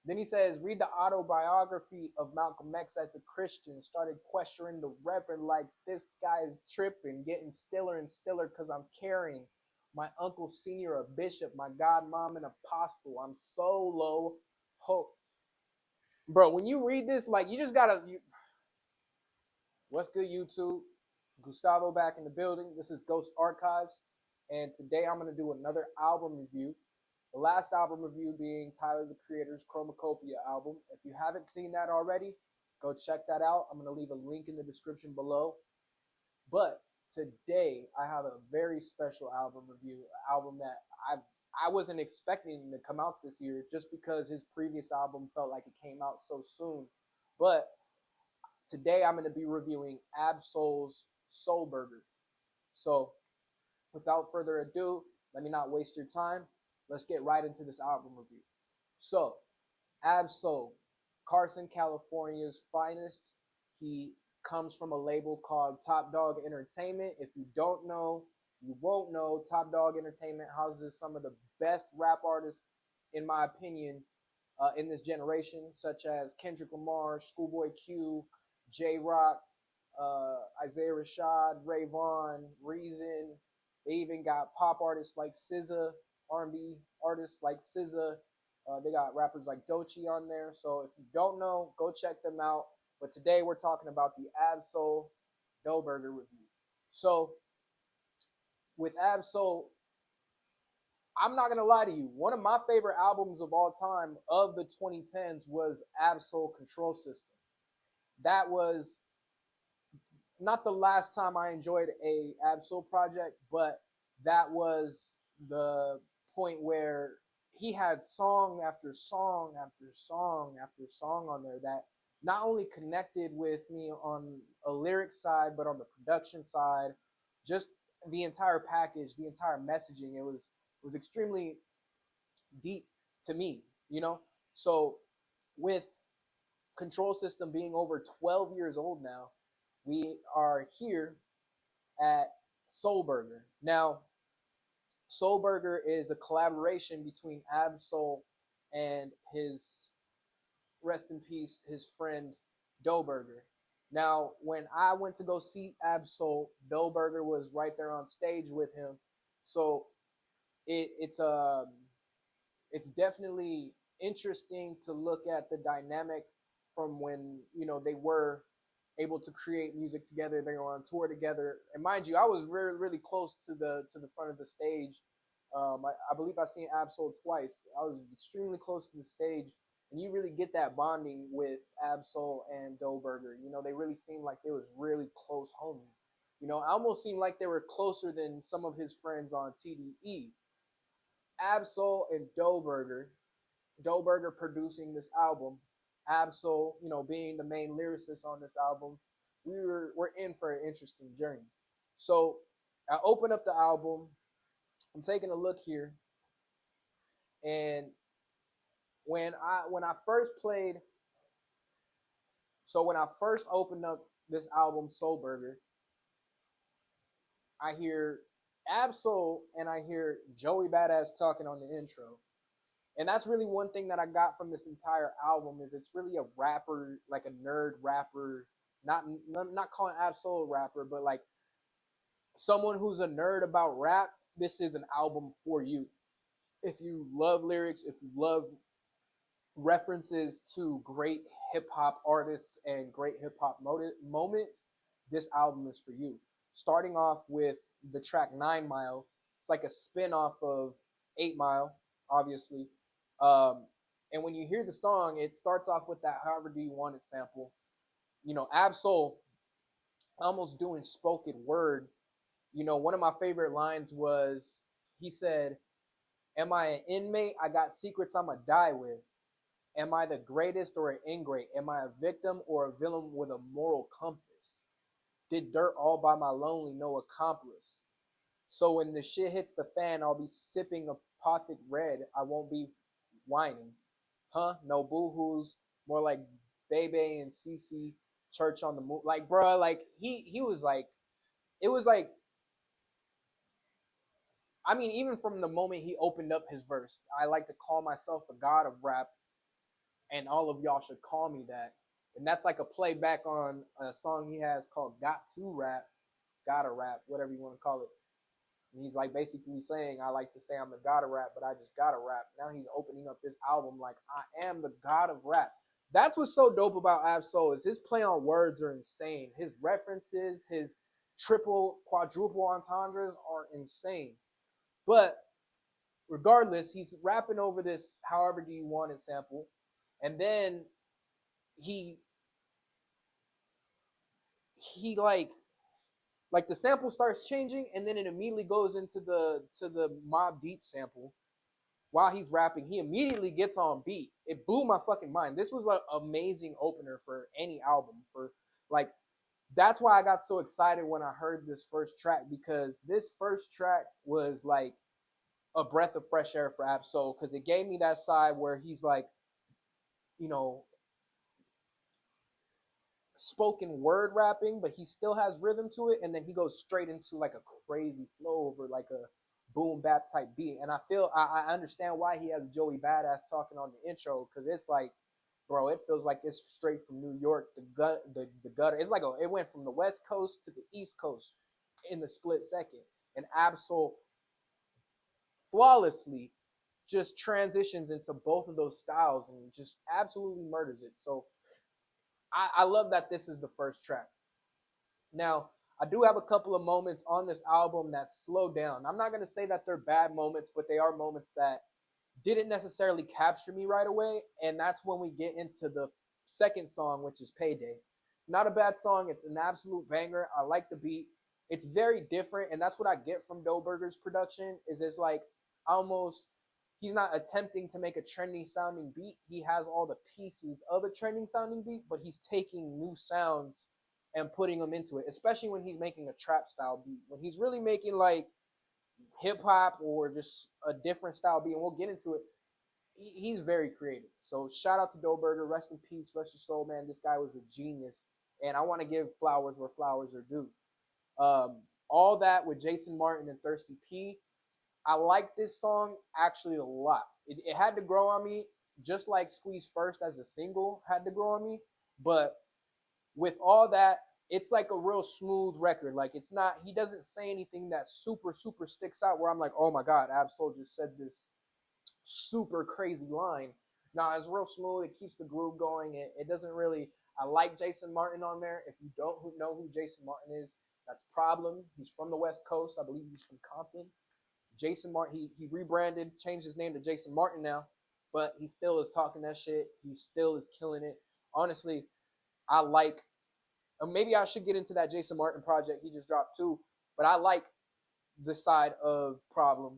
Then he says, read the autobiography of Malcolm X as a Christian. Started questioning the Reverend like this guy is tripping, getting stiller and stiller because I'm carrying my uncle senior a bishop, my godmom an apostle. I'm so low hope. Bro, when you read this, like you just gotta what's good, YouTube? Gustavo back in the building. This is Ghost Archives, and today I'm gonna do another album review. The last album review being Tyler the Creator's Chromacopia album. If you haven't seen that already, go check that out. I'm gonna leave a link in the description below. But today I have a very special album review, an album that I wasn't expecting to come out this year just because his previous album felt like it came out so soon. But today I'm going to be reviewing Ab-Soul's Soul Burger. So without further ado, let me not waste your time. Let's get right into this album review. So Ab-Soul, Carson, California's finest. He comes from a label called Top Dog Entertainment. If you don't know, you won't know. Top Dog Entertainment houses some of the best rap artists, in my opinion, in this generation, such as Kendrick Lamar, Schoolboy Q, J-Rock, Isaiah Rashad, Ray Vaughn, Reason. They even got pop artists like SZA, R&B artists like SZA. They got rappers like Doechii on there. So if you don't know, go check them out. But today we're talking about the Ab-Soul Dough Burger review. So with Ab-Soul, I'm not going to lie to you. One of my favorite albums of all time of the 2010s was Ab-Soul Control System. That was not the last time I enjoyed a Ab-Soul project, but that was the point where he had song after song after song after song on there that not only connected with me on a lyric side, but on the production side, just the entire package, the entire messaging. It was extremely deep to me, you know? So with Control System being over 12 years old now, we are here at Soul Burger. Now, Soul Burger is a collaboration between Ab-Soul and his, rest in peace, his friend Dough Burger. Now, when I went to go see Ab-Soul, Dough Burger was right there on stage with him. So it's definitely interesting to look at the dynamic from when, you know, they were able to create music together. They were on tour together, and mind you, I was really, really close to the front of the stage. I believe I seen Ab-Soul twice. I was extremely close to the stage, and you really get that bonding with Ab-Soul and Dough Burger. You know, they really seemed like they was really close homies. You know, I almost seemed like they were closer than some of his friends on TDE. Ab-Soul and Dough Burger producing this album, Ab-Soul, you know, being the main lyricist on this album, we're in for an interesting journey. So I open up the album, I'm taking a look here, and when I first played, so when I first opened up this album, Soul Burger, I hear Ab-Soul and I hear Joey Badass talking on the intro. And that's really one thing that I got from this entire album is it's really a rapper, like a nerd rapper, not calling Ab-Soul a rapper, but like someone who's a nerd about rap. This is an album for you. If you love lyrics, if you love references to great hip hop artists and great hip hop moments, this album is for you. Starting off with the track 9 Mile, it's like a spin off of 8 Mile, obviously. And when you hear the song, it starts off with that However Do You Want It sample. You know, Ab-Soul almost doing spoken word. You know, one of my favorite lines was, he said, "Am I an inmate? I got secrets I'ma die with. Am I the greatest or an ingrate? Am I a victim or a villain with a moral compass? Did dirt all by my lonely, no accomplice. So when the shit hits the fan, I'll be sipping apothic red. I won't be whining. Huh? No boo-hoos. More like Bebe and Cece Church on the Moon." Like, bruh, like, he was like, it was like, I mean, even from the moment he opened up his verse, I like to call myself the god of rap. and all of y'all should call me that. And that's like a playback on a song he has called Got to Rap, Gotta Rap, whatever you want to call it. And he's like basically saying, I like to say I'm the god of rap, but I just gotta rap. Now he's opening up this album like, I am the god of rap. That's what's so dope about Ab-Soul is his play on words are insane. His references, his triple, quadruple entendres are insane. But regardless, he's rapping over this however do you want it sample. And then he like the sample starts changing and then it immediately goes into the Mobb Deep sample while he's rapping. He immediately gets on beat. It blew my fucking mind. This was an amazing opener for any album. For like, that's why I got so excited when I heard this first track, because this first track was like a breath of fresh air for Ab-Soul, because it gave me that side where he's like, you know, spoken word rapping, but he still has rhythm to it, and then he goes straight into like a crazy flow over like a boom bap type beat. And I feel I understand why he has Joey Badass talking on the intro, because it's like, bro, it feels like it's straight from New York, the gutter. It's like it went from the West Coast to the East Coast in the split second. And Ab-Soul flawlessly just transitions into both of those styles and just absolutely murders it. So I love that this is the first track. Now, I do have a couple of moments on this album that slow down. I'm not going to say that they're bad moments, but they are moments that didn't necessarily capture me right away. And that's when we get into the second song, which is Payday. It's not a bad song. It's an absolute banger. I like the beat. It's very different. And that's what I get from Doe Burger's production is it's like almost he's not attempting to make a trending sounding beat. He has all the pieces of a trending sounding beat, but he's taking new sounds and putting them into it, especially when he's making a trap style beat. When he's really making like hip hop or just a different style beat, and we'll get into it, he's very creative. So shout out to Doe Burger. Rest in peace, rest your soul, man. This guy was a genius. And I want to give flowers where flowers are due. All that with Jason Martin and Thirsty P. I like this song actually a lot. It had to grow on me, just like Squeeze First as a single had to grow on me. But with all that, it's like a real smooth record. Like it's not, he doesn't say anything that super, super sticks out where I'm like, oh my God, Ab-Soul just said this super crazy line. No, it's real smooth. It keeps the groove going. It doesn't really, I like Jason Martin on there. If you don't know who Jason Martin is, that's a problem. He's from the West Coast. I believe he's from Compton. Jason Martin, he rebranded, changed his name to Jason Martin now, but he still is talking that shit. He still is killing it. Honestly, I like, maybe I should get into that Jason Martin project he just dropped too, but I like the side of Problem,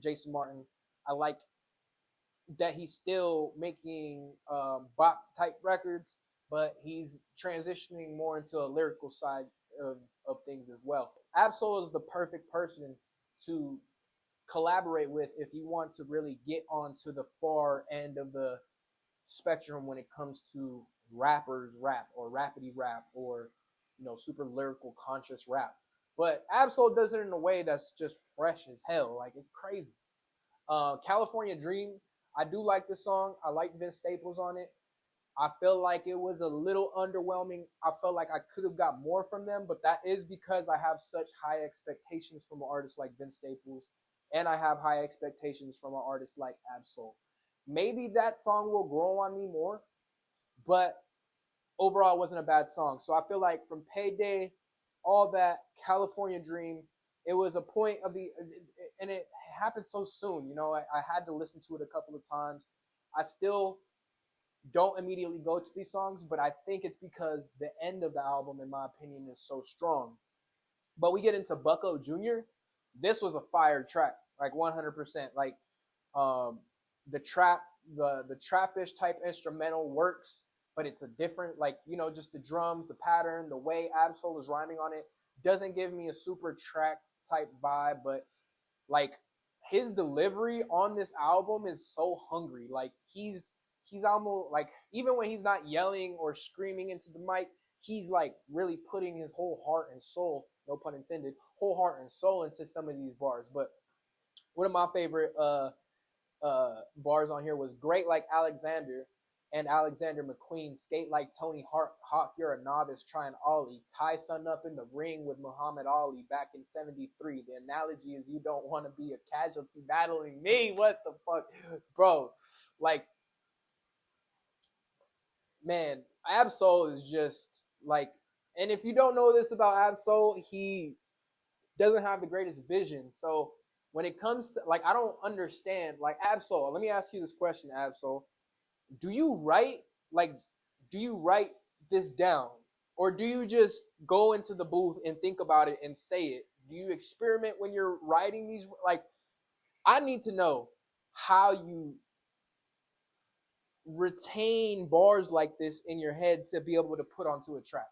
Jason Martin. I like that he's still making bop type records, but he's transitioning more into a lyrical side of things as well. Ab-Soul is the perfect person to collaborate with if you want to really get onto the far end of the spectrum when it comes to rappers rap or rapidy rap or super lyrical conscious rap. But Ab-Soul does it in a way that's just fresh as hell. Like it's crazy. California Dream, I do like this song. I like Vince Staples on it. I feel like it was a little underwhelming. I felt like I could have got more from them, but that is because I have such high expectations from an artist like Vince Staples, and I have high expectations from an artist like Ab-Soul. Maybe that song will grow on me more, but overall it wasn't a bad song. So I feel like from Payday, all that, California Dream, it was a point of and it happened so soon. I had to listen to it a couple of times. I still don't immediately go to these songs, but I think it's because the end of the album, in my opinion, is so strong. But we get into Bucko Jr. This was a fire track, like 100%. Like the trappish type instrumental works, but it's a different, like, just the drums, the pattern, the way Ab-Soul is rhyming on it doesn't give me a super track type vibe, but like his delivery on this album is so hungry. Like he's almost like, even when he's not yelling or screaming into the mic, he's like really putting his whole heart and soul, no pun intended, whole heart and soul into some of these bars. But one of my favorite bars on here was Great Like Alexander. and Alexander McQueen. Skate like Tony Hawk, you're a novice trying Ollie. Tie son up in the ring with Muhammad Ali back in 73. The analogy is you don't want to be a casualty battling me. What the fuck? Bro, like, man, Absol is just like, and if you don't know this about Absol, he doesn't have the greatest vision. So when it comes to, like, I don't understand, like, Absol, let me ask you this question, Absol. Do you write, like, do you write this down? Or do you just go into the booth and think about it and say it? Do you experiment when you're writing these? Like, I need to know how you retain bars like this in your head to be able to put onto a track.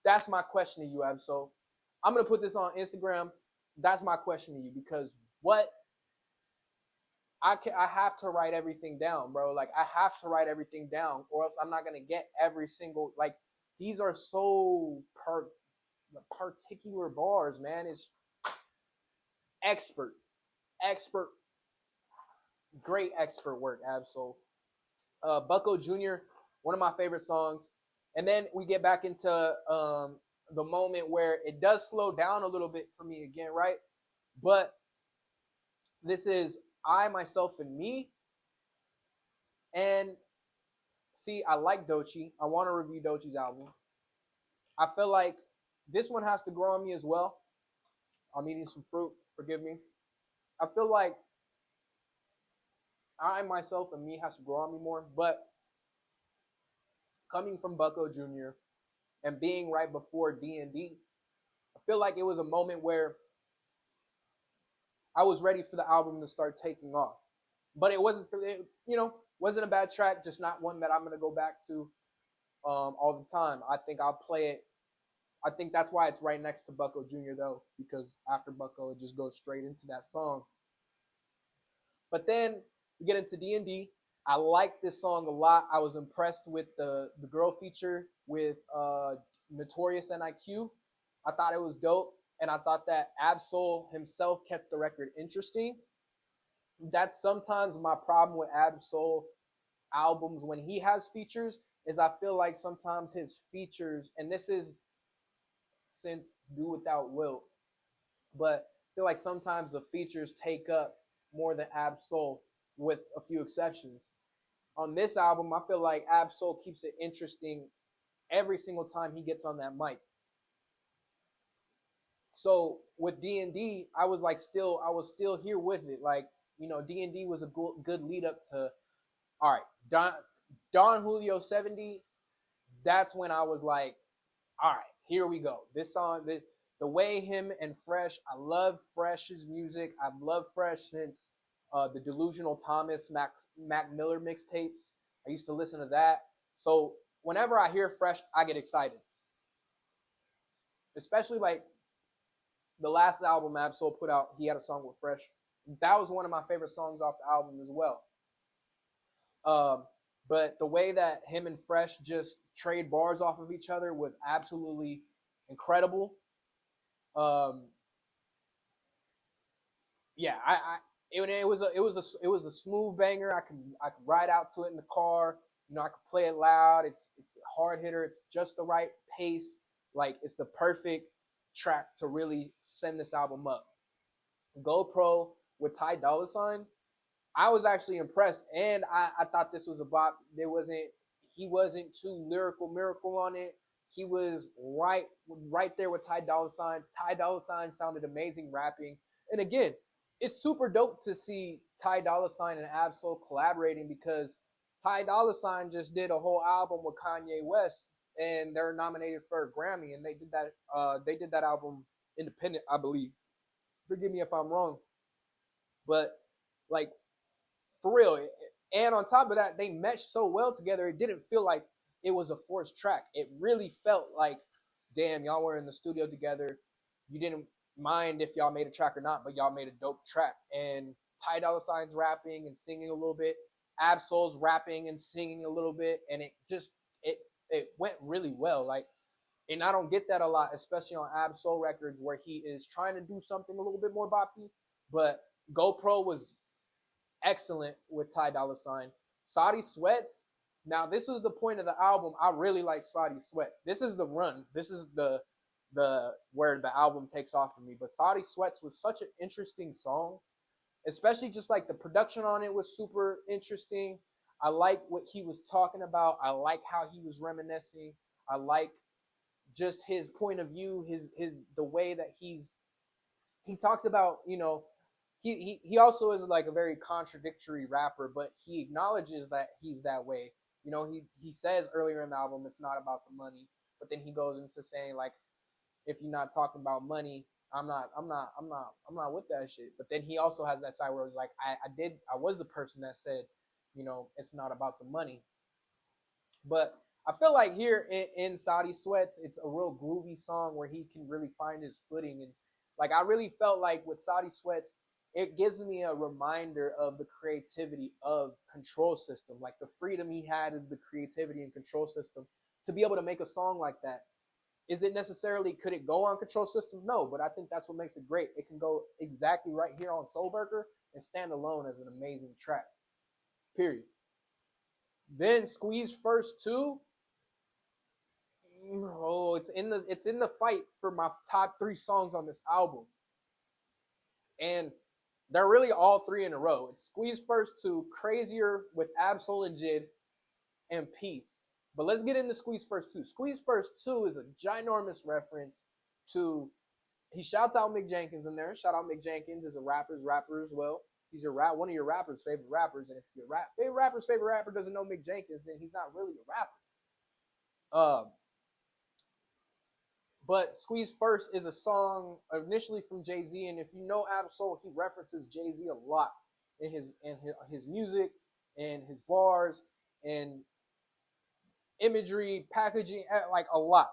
That's my question to you, Absol. I'm going to put this on Instagram. That's my question to you, because what I have to write everything down, bro. Like, I have to write everything down, or else I'm not gonna get every single, like, these are so particular bars, man. It's expert, great expert work, Absol. Bucko Jr., one of my favorite songs. And then we get back into the moment where it does slow down a little bit for me again, right? But this is I, Myself, and Me. And see, I like Doechii. I want to review Doechii's album. I feel like this one has to grow on me as well. I'm eating some fruit. Forgive me. I feel like I, Myself, and Me has to grow on me more. But coming from Bucko Jr. and being right before D&D, I feel like it was a moment where I was ready for the album to start taking off. But it wasn't, wasn't a bad track, just not one that I'm going to go back to all the time. I think I'll play it. I think that's why it's right next to Bucko Jr., though, because after Bucko, it just goes straight into that song. But then we get into D&D. I like this song a lot. I was impressed with the girl feature with Notorious NIQ. I thought it was dope, and I thought that Absol himself kept the record interesting. That's sometimes my problem with Absol albums when he has features, is I feel like sometimes his features, and this is since Do Without Will, but I feel like sometimes the features take up more than Absol, with a few exceptions. On this album, I feel like Absol keeps it interesting every single time he gets on that mic. So with D&D, I was still here with it. Like, D&D was a good lead up to, all right, Don Julio 70. That's when I was like, all right, here we go. This song, the way him and Fresh, I love Fresh's music. I've loved Fresh since the Delusional Thomas, Mac Miller mixtapes. I used to listen to that. So whenever I hear Fresh, I get excited. Especially like the last album Absol put out, he had a song with Fresh. That was one of my favorite songs off the album as well. But the way that him and Fresh just trade bars off of each other was absolutely incredible. Yeah, it was a smooth banger. I could ride out to it in the car. I could play it loud. It's a hard hitter. It's just the right pace. Like, it's the perfect track to really send this album up. GoPro with Ty Dolla $ign, I was actually impressed, and I thought this was a bop. He wasn't too lyrical on it. He was right there with Ty Dolla $ign. Ty Dolla $ign sounded amazing rapping. And again, it's super dope to see Ty Dolla $ign and Absol collaborating, because Ty Dolla $ign just did a whole album with Kanye West, and they're nominated for a Grammy, and they did that album independent, I believe. Forgive me if I'm wrong, but like, for real. And on top of that, they meshed so well together, it didn't feel like it was a forced track. It really felt like, damn, y'all were in the studio together. You didn't mind if y'all made a track or not, but y'all made a dope track. And Ty Dolla $ign's rapping and singing a little bit. Absol's rapping and singing a little bit. And it went really well. Like, and I don't get that a lot, especially on Absol records, where he is trying to do something a little bit more boppy. But GoPro was excellent with Ty Dolla $ign. Saudi Sweats, Now, this is the point of the album. I really like Saudi Sweats. This is the run. This is the where the album takes off for me. But Saudi Sweats was such an interesting song, especially just like the production on it was super interesting. I like what he was talking about. I like how he was reminiscing. I like just his point of view, his the way that he talks about, he also is like a very contradictory rapper, but he acknowledges that he's that way. He says earlier in the album it's not about the money, but then he goes into saying like, if you're not talking about money, I'm not with that shit. But then he also has that side where it's like, I was the person that said, it's not about the money. But I feel like here in Saudi Sweats, it's a real groovy song where he can really find his footing. And like, I really felt like with Saudi Sweats, it gives me a reminder of the creativity of Control System, like the freedom he had of the creativity and Control System to be able to make a song like that. Is it necessarily, could it go on Control System? No, but I think that's what makes it great. It can go exactly right here on Soulburger and stand alone as an amazing track. Period. Then Squeeze First 2. Oh, it's in the fight for my top 3 songs on this album. And they're really all 3 in a row. It's Squeeze First 2, Crazier with Absol and Jid, and Peace. But let's get into Squeeze First 2. Squeeze First 2 is a ginormous reference to, he shouts out Mick Jenkins in there. Shout out Mick Jenkins is a rapper as well. He's one of your rapper's favorite rappers. And if your favorite rapper doesn't know Mick Jenkins, then he's not really a rapper. But Squeeze First is a song initially from Jay-Z, and if you know Absol, he references Jay-Z a lot in his music and his bars and imagery, packaging, like a lot.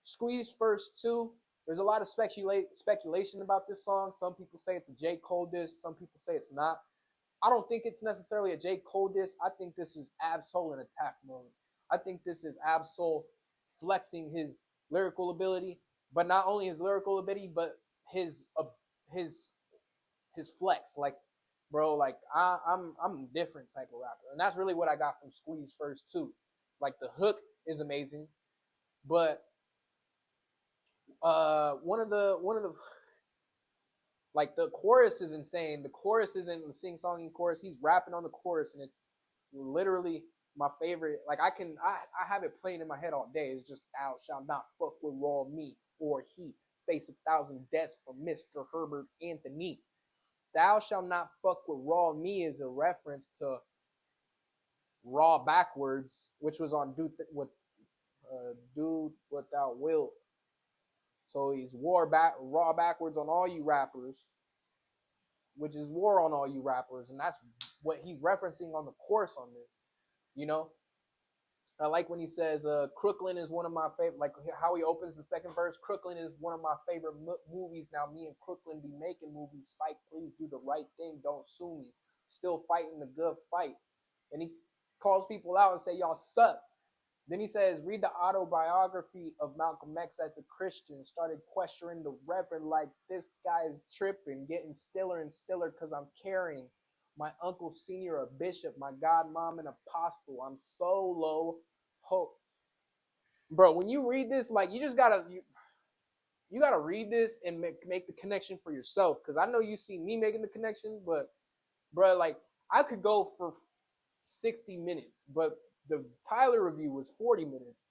Squeeze First 2, there's a lot of speculation about this song. Some people say it's a J. Cole diss. Some people say it's not. I don't think it's necessarily a J. Cole diss. I think this is Absol in attack mode. I think this is Absol flexing his lyrical ability, but not only his lyrical ability, but his flex. Like, bro, like I'm a different type of rapper, and that's really what I got from Squeeze First 2. Like, the hook is amazing, but one of the like, the chorus is insane. The chorus isn't the sing-songing chorus. He's rapping on the chorus, and it's literally my favorite. Like, I have it playing in my head all day. It's just, thou shalt not fuck with raw me, or he face 1,000 deaths from Mr. Herbert Anthony. Thou shalt not fuck with raw me is a reference to Raw Backwards, which was on Do What Thou Wilt. So he's raw backwards on all you rappers, which is war on all you rappers, and that's what he's referencing on the chorus on this. I like when he says, Crooklyn is one of my favorite, like how he opens the second verse. Crooklyn is one of my favorite movies. Now me and Crooklyn be making movies. Spike, please do the right thing. Don't sue me. Still fighting the good fight. And he calls people out and say, y'all suck. Then he says, read the autobiography of Malcolm X as a Christian. Started questioning the Reverend like, this guy is tripping, getting stiller and stiller because I'm carrying my uncle senior, a bishop, my godmom, an apostle. I'm so low hope. Bro, when you read this, like, you just gotta, you gotta read this and make the connection for yourself. Because I know you see me making the connection, but, bro, like, I could go for 60 minutes, but the Tyler review was 40 minutes,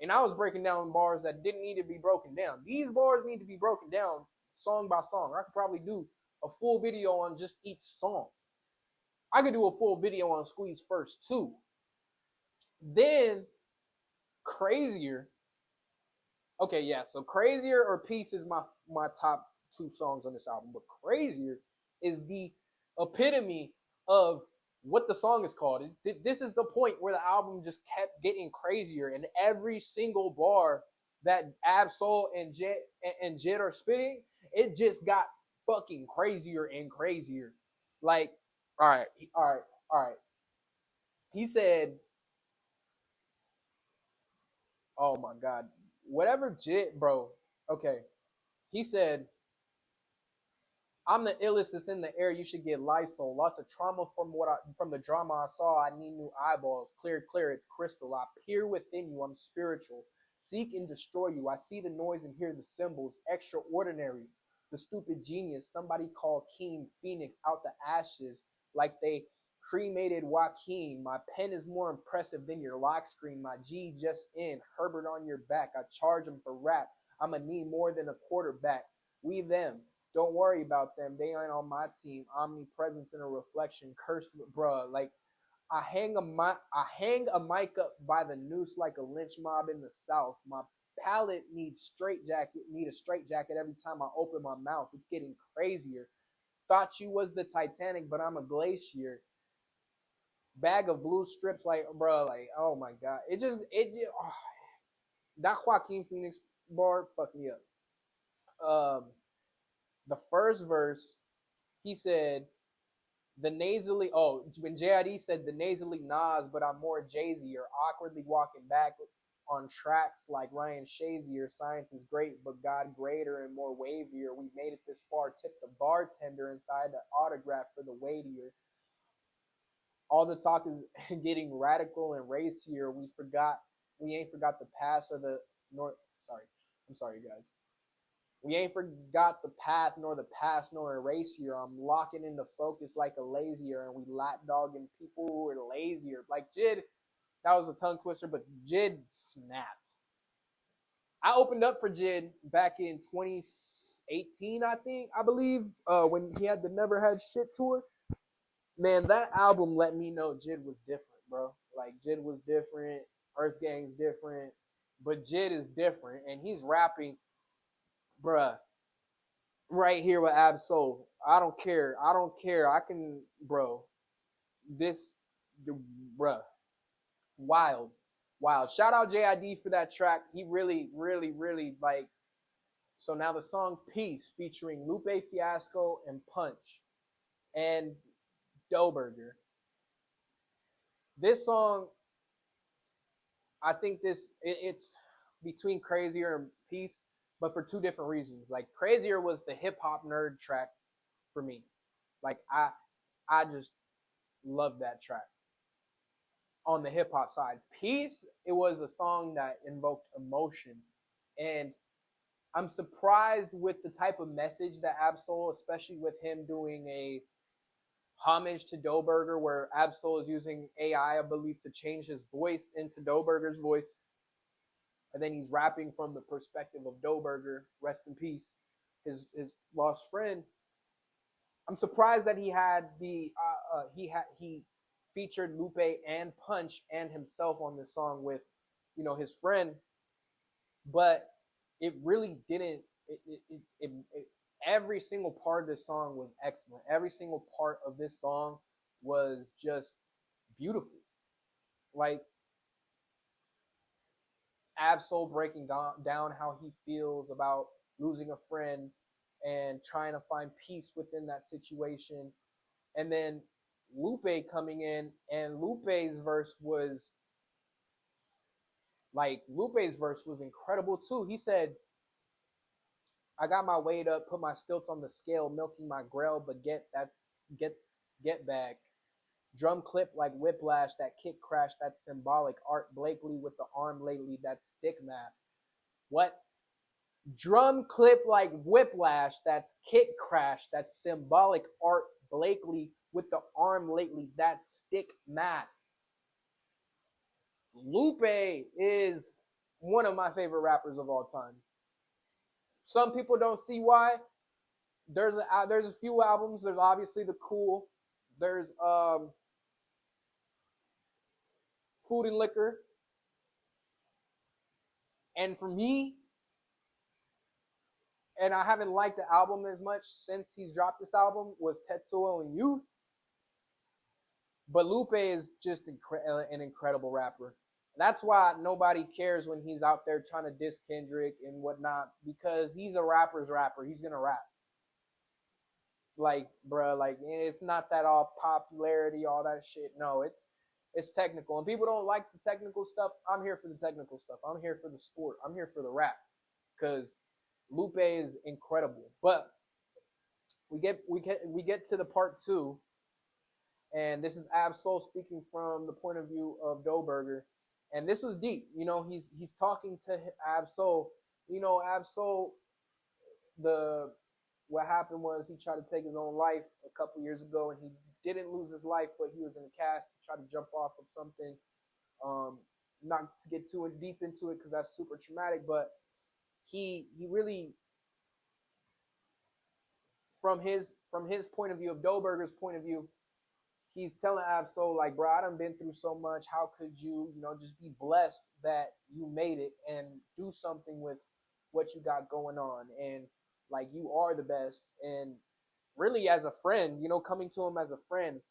and I was breaking down bars that didn't need to be broken down. These bars need to be broken down song by song. I could probably do a full video on just each song. I could do a full video on Squeeze First 2. Then Crazier. Okay, yeah, so Crazier or Peace is my top 2 songs on this album, but Crazier is the epitome of what the song is called. This is the point where the album just kept getting crazier, and every single bar that Absol and Jid are spitting, it just got fucking crazier and crazier. Like, all right. He said, oh my God, whatever Jid, bro. Okay, he said, I'm the illest that's in the air. You should get Lysol. Lots of trauma from the drama I saw. I need new eyeballs. Clear, clear. It's crystal. I peer within you. I'm spiritual. Seek and destroy you. I see the noise and hear the symbols. Extraordinary. The stupid genius. Somebody called King Phoenix out the ashes like they cremated Joaquin. My pen is more impressive than your lock screen. My G just in. Herbert on your back. I charge him for rap. I'ma need more than a quarterback. We them. Don't worry about them. They ain't on my team. Omnipresence and a reflection. Cursed with bruh. Like I hang a mic up by the noose like a lynch mob in the South. My palate need a straight jacket every time I open my mouth. It's getting crazier. Thought you was the Titanic, but I'm a glacier. Bag of blue strips, like bruh, like oh my god. That Joaquin Phoenix bar fucked me up. The first verse, he said the nasally. Oh, when JID said the nasally Nas, but I'm more Jay-Z or awkwardly walking back on tracks like Ryan Shazier. Science is great, but God greater and more wavier. We made it this far. Tip the bartender inside the autograph for the weightier. All the talk is getting radical and racier. We ain't forgot the past or the north. Sorry, I'm sorry, guys. We ain't forgot the path, nor the past, nor erase here. I'm locking into focus like a lazier, and we lapdogging people who are lazier. Like Jid, that was a tongue twister, but Jid snapped. I opened up for Jid back in 2018, I believe, when he had the Never Had Shit tour. Man, that album let me know Jid was different, bro. Like Jid was different, Earth Gang's different, but Jid is different, and he's rapping, bruh. Right here with Absol. I don't care. I don't care. I can, bro. This, bruh. Wild. Wild. Shout out JID for that track. He really, really, really like. So now the song Peace featuring Lupe Fiasco and Punch and Doughburger. This song, I think it's between Crazier and Peace, but for two different reasons. Like Crazier was the hip hop nerd track for me. Like I just love that track. On the hip hop side, Peace, it was a song that invoked emotion, and I'm surprised with the type of message that Absol, especially with him doing a homage to Doughburger, where Absol is using AI, I believe, to change his voice into Doughburger's voice, and then he's rapping from the perspective of Doughburger, rest in peace, his lost friend. I'm surprised that he featured Lupe and Punch and himself on this song with, his friend, but it really didn't. Every single part of this song was excellent. Every single part of this song was just beautiful. Like Absol breaking down how he feels about losing a friend and trying to find peace within that situation. And then Lupe coming in, and Lupe's verse was incredible too. He said, I got my weight up, put my stilts on the scale, milking my grail, but get back. Drum clip like whiplash, that kick crash, that's symbolic. Art Blakely with the arm lately, that's stick math. What? Drum clip like whiplash, that's kick crash, that's symbolic. Art Blakely with the arm lately, that's stick math. Lupe is one of my favorite rappers of all time. Some people don't see why. There's a few albums. There's obviously the Cool. There's Food and Liquor. And for me, and I haven't liked the album as much since he's dropped this album, was Tetsuo and Youth. But Lupe is just an incredible rapper. That's why nobody cares when he's out there trying to diss Kendrick and whatnot, because he's a rapper's rapper. He's going to rap. Like, bruh, like, it's not that all popularity, all that shit. No, it's technical. And people don't like the technical stuff. I'm here for the technical stuff. I'm here for the sport. I'm here for the rap. Because Lupe is incredible. But we get to the part two, and this is Ab-Soul speaking from the point of view of Doughburger, and this was deep. He's talking to Ab-Soul. Ab-Soul, the what happened was he tried to take his own life a couple years ago, and he didn't lose his life, but he was in a cast to try to jump off of something. Not to get too deep into it because that's super traumatic, but he really, from his point of view, of Doughburger's point of view, he's telling Ab-Soul, like, bro, I done been through so much. How could you, just be blessed that you made it and do something with what you got going on? And, like, you are the best. And really, as a friend, coming to him as a friend,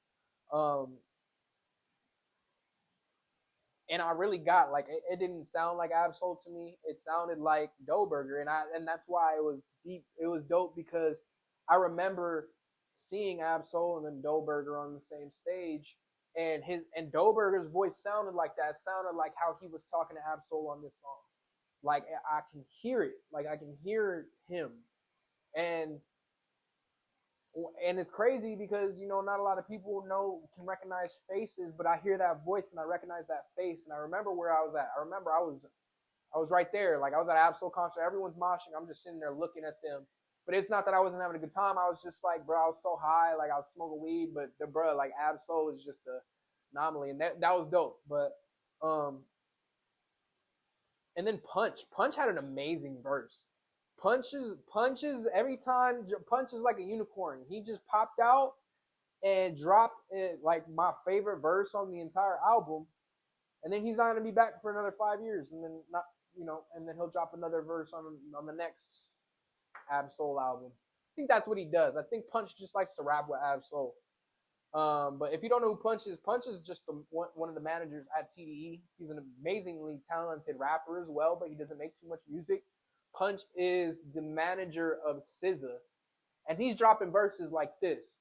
and I really got, like, it didn't sound like Ab-Soul to me. It sounded like Doughburger, and that's why it was deep. It was dope because I remember seeing Ab-Soul and then Doughburger on the same stage, and Doughburger's voice sounded like that. It sounded like how he was talking to Ab-Soul on this song. Like, I can hear it. Like, I can hear him, and it's crazy because not a lot of people can recognize faces, but I hear that voice and I recognize that face, and I remember where I was at. I remember I was right there. Like, I was at an Ab-Soul concert. Everyone's moshing. I'm just sitting there looking at them. But it's not that I wasn't having a good time. I was just like, bro, I was so high, like I was smoking weed. But bro, like Ab-Soul is just an anomaly, and that was dope. But and then Punch had an amazing verse. Punches every time. Punch is like a unicorn. He just popped out and dropped like my favorite verse on the entire album, and then he's not gonna be back for another 5 years, and then and then he'll drop another verse on the next Ab-Soul album. I think that's what he does. I think Punch just likes to rap with Ab-Soul. But if you don't know who Punch is just one of the managers at TDE. He's an amazingly talented rapper as well, but he doesn't make too much music. Punch is the manager of SZA, and he's dropping verses like this.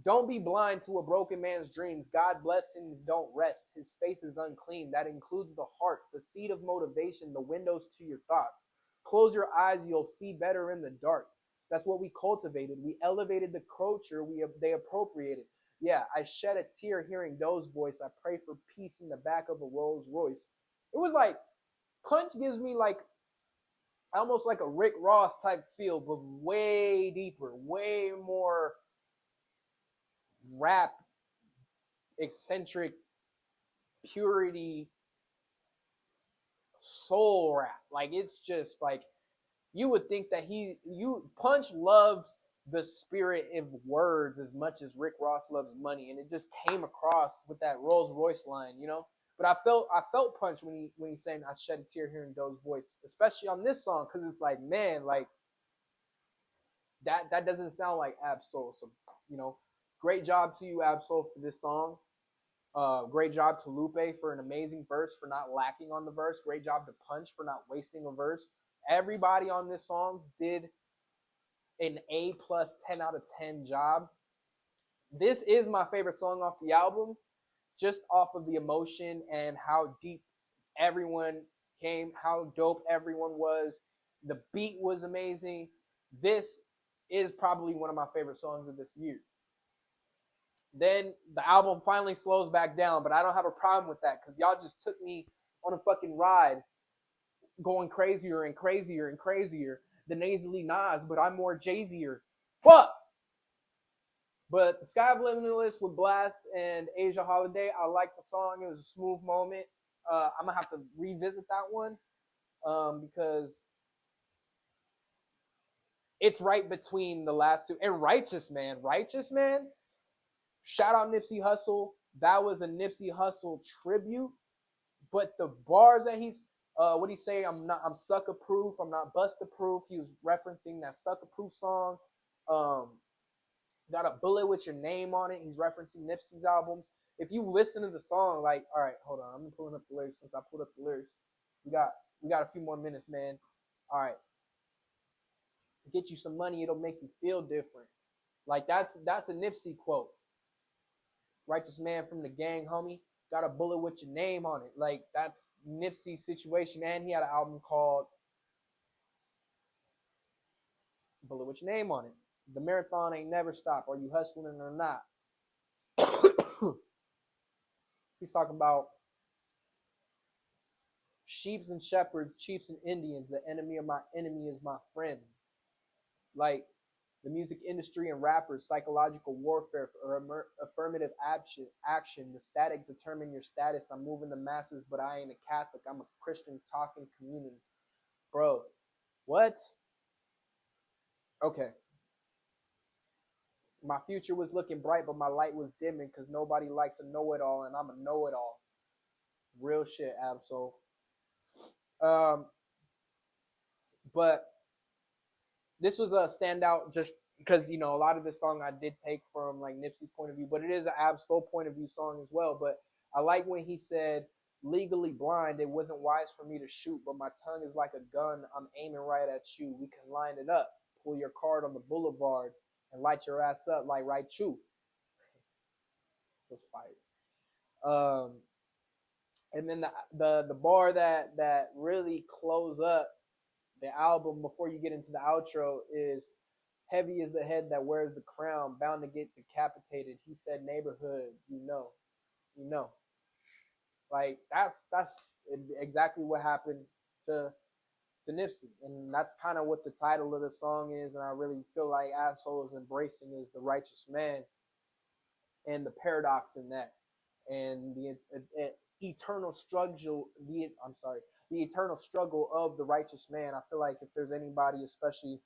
Don't be blind to a broken man's dreams. God blessings don't rest. His face is unclean. That includes the heart, the seed of motivation, the windows to your thoughts. Close your eyes, you'll see better in the dark. That's what we cultivated. We elevated the culture they appropriated. Yeah, I shed a tear hearing Doe's voice. I pray for peace in the back of a Rolls Royce. It was like, Punch gives me like almost like a Rick Ross type feel, but way deeper, way more rap, eccentric, purity, soul rap. Like, it's just like, you would think that Punch loves the spirit of words as much as Rick Ross loves money, and it just came across with that Rolls Royce line, But I felt Punch when he's saying I shed a tear hearing Doe's voice, especially on this song, because it's like, man, like that doesn't sound like Ab-Soul. So, great job to you, Ab-Soul, for this song. Great job to Lupe for an amazing verse, for not lacking on the verse. Great job to Punch for not wasting a verse. Everybody on this song did an A+ 10 out of 10 job. This is my favorite song off the album, just off of the emotion and how deep everyone came, how dope everyone was. The beat was amazing. This is probably one of my favorite songs of this year. Then the album finally slows back down, but I don't have a problem with that because y'all just took me on a fucking ride, going crazier and crazier and crazier. The nasally Nas, but I'm more Jay-Z-er. Fuck! But the Sky Subliminalist with Blast and Asia Holiday, I liked the song. It was a smooth moment. I'm going to have to revisit that one because it's right between the last two. And Righteous Man, shout out Nipsey Hussle. That was a Nipsey Hussle tribute. But the bars that what'd he say? I'm sucker proof. I'm not buster proof. He was referencing that sucker proof song. Got a bullet with your name on it. He's referencing Nipsey's albums. If you listen to the song, like, all right, hold on. I'm pulling up the lyrics since I pulled up the lyrics. We got a few more minutes, man. All right. Get you some money. It'll make you feel different. Like, that's a Nipsey quote. Righteous man from the gang, homie. Got a bullet with your name on it. Like, that's Nipsey's situation. And he had an album called Bullet with Your Name on It. The marathon ain't never stopped. Are you hustling or not? He's talking about sheeps and shepherds, chiefs and Indians. The enemy of my enemy is my friend. Like the music industry and rappers, psychological warfare or affirmative action. The static determine your status. I'm moving the masses, but I ain't a Catholic. I'm a Christian talking community. Bro, what? Okay. My future was looking bright, but my light was dimming because nobody likes a know-it-all, and I'm a know-it-all. Real shit, Absol. But this was a standout just because, a lot of this song I did take from like Nipsey's point of view, but it is an Absol point of view song as well. But I like when he said, legally blind, it wasn't wise for me to shoot, but my tongue is like a gun. I'm aiming right at you. We can line it up, pull your card on the boulevard, and light your ass up like right you. Was fire. And then the bar that really close up the album before you get into the outro is, heavy is the head that wears the crown, bound to get decapitated. He said, neighborhood, you know. Like that's exactly what happened to Nipsey, and that's kind of what the title of the song is. And I really feel like Absol is embracing is the righteous man and the paradox in that, and the eternal struggle. The eternal struggle of the righteous man. I feel like if there's anybody, especially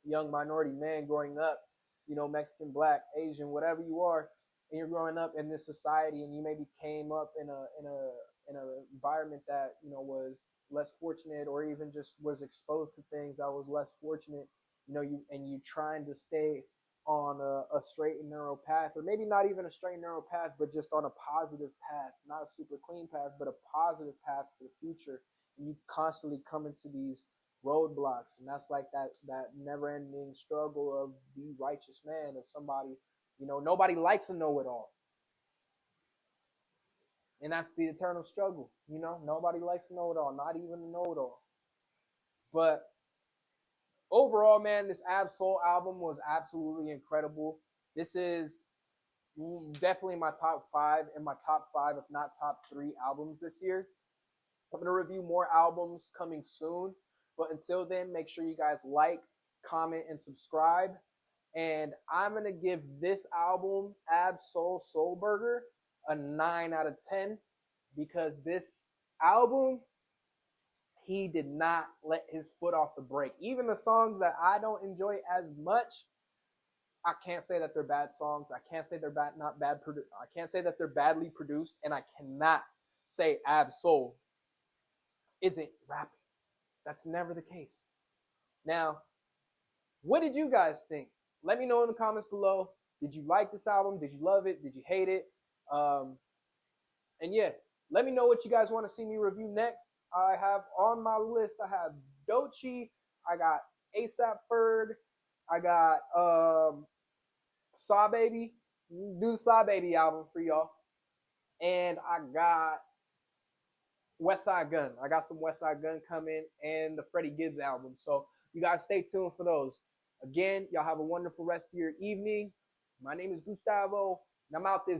young minority man growing up, Mexican, Black, Asian, whatever you are, and you're growing up in this society, and you maybe came up in an environment that was less fortunate, or even just was exposed to things that was less fortunate, you trying to stay on a straight and narrow path, or maybe not even a straight and narrow path, but just on a positive path, not a super clean path, but a positive path for the future. And you constantly come into these roadblocks, and that's like that never-ending struggle of the righteous man, of somebody, nobody likes a know-it-all, and that's the eternal struggle. Nobody likes to know-it-all, not even a know-it-all. But overall, man, this Absol album was absolutely incredible. This is definitely my top 5, and my top 5, if not top 3 albums this year. I'm going to review more albums coming soon. But until then, make sure you guys like, comment, and subscribe. And I'm going to give this album, Absol Soul Burger, a 9 out of 10. Because this album, he did not let his foot off the brake. Even the songs that I don't enjoy as much, I can't say that they're bad songs. I can't say they're I can't say that they're badly produced, and I cannot say Absol isn't rapping. That's never the case. Now, what did you guys think? Let me know in the comments below. Did you like this album? Did you love it? Did you hate it? And yeah, let me know what you guys want to see me review next. I have on my list, I have Doechii, I got ASAP Ferg, I got Saw Baby, do the Saw Baby album for y'all, and I got Westside Gunn. I got some Westside Gunn coming, and the Freddie Gibbs album. So you guys stay tuned for those. Again, y'all have a wonderful rest of your evening. My name is Gustavo, and I'm out this